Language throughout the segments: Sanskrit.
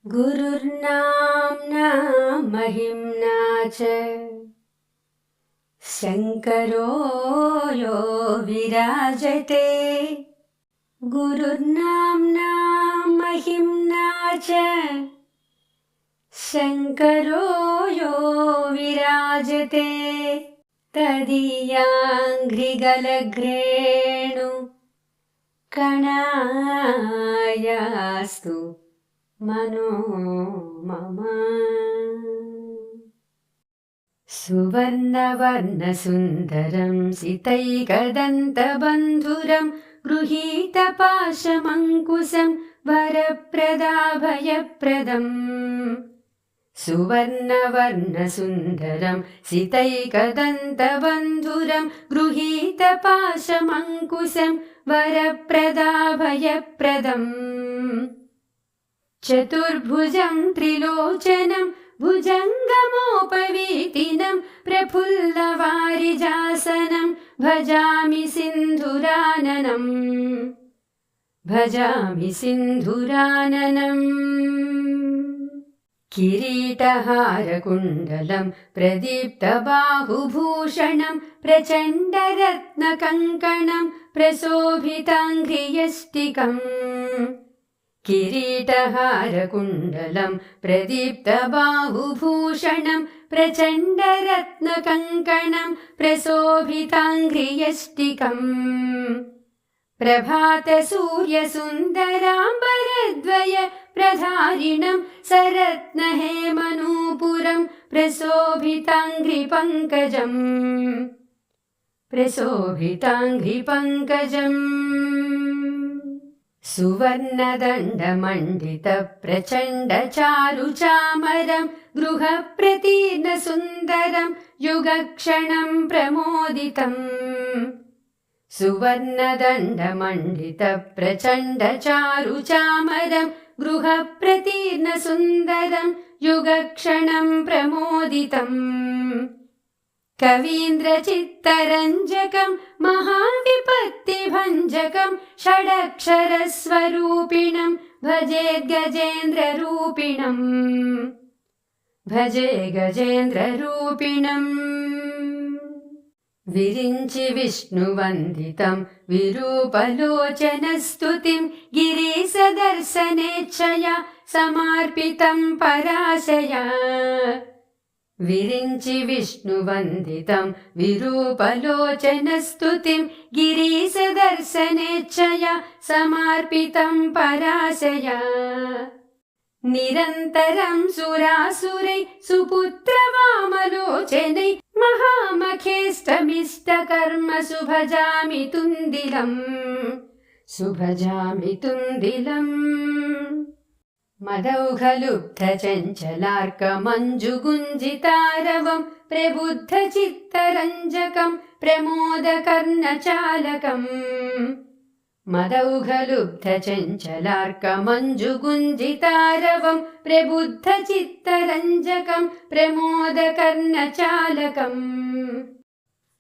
गुरुर्नाम्ना महिम्ना च शङ्करो यो विराजते। गुरुर्नाम्ना महिम्ना च शङ्करो यो विराजते। तदीयाङ्घ्रिगलघ्रेणु कणायास्तु मनो मम। सुवर्णवर्णसुन्दरं सितैकदन्तबन्धुरं गृहीतपाशमङ्कुशं वरप्रदाभयप्रदम्। सुवर्णवर्णसुन्दरं सितैकदन्तबन्धुरं गृहीतपाशमङ्कुशं वरप्रदाभयप्रदम्। चतुर्भुजं त्रिलोचनं भुजङ्गमोपवीतिनं प्रफुल्लवारिजासनं भजामि सिन्धुराननम्। भजामि सिन्धुराननम्। किरीटहारकुण्डलं प्रदीप्तबाहुभूषणं प्रचण्डरत्नकङ्कणं प्रशोभिताङ्घ्रियष्टिकम्। किरीटहारकुण्डलं प्रदीप्तबाहुभूषणं प्रचण्डरत्नकङ्कणं प्रशोभिताङ्घ्रियष्टिकम्। प्रभातसूर्यसुन्दराम्बरद्वय प्रधारिणं सरत्नहेमनूपुरं प्रशोभिताङ्घ्रिपङ्कजम्। प्रशोभिताङ्घ्रिपङ्कजम्। सुवर्णदण्डमण्डितप्रचण्डचारुचामरं गृहप्रतीर्णसुन्दरं युगक्षणं प्रमोदितम्। सुवर्णदण्डमण्डितप्रचण्डचारुचामरं गृहप्रतीर्णसुन्दरं युगक्षणं प्रमोदितम्। कवीन्द्रचित्तरञ्जकं महाविपत्तिभञ्जकं षडक्षरस्वरूपिणं भजे गजेन्द्ररूपिणम्। भजे गजेन्द्ररूपिणम्। विरिञ्चि विष्णुवन्दितं विरूपलोचनस्तुतिं गिरीशदर्शनेच्छया समार्पितं पराशया। विरिञ्चि विष्णुवन्दितं विरूपलोचनस्तुतिं गिरीशदर्शनेच्छया समार्पितं पराशया। निरन्तरं सुरासुरै सुपुत्रवामलोचनै महामखेष्टमिष्टकर्मसु भजामि तुन्दिलम्। सुभजामि तुन्दिलम्। मदौघलुब्धचञ्चलार्कमञ्जुगुञ्जितारवं प्रबुद्धचित्तरञ्जकं प्रमोदकर्णचालकम्। मदौघलुब्धचञ्चलार्कमञ्जुगुञ्जितारवं प्रबुद्धचित्तरञ्जकं प्रमोदकर्णचालकम्।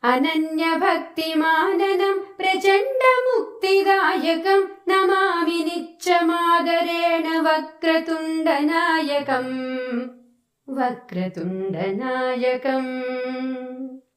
अनन्यभक्तिमाननं प्रचण्डमुक्तिदायकं नमामि नित्यमादरेण वक्रतुण्डनायकम्। वक्रतुण्डनायकम्।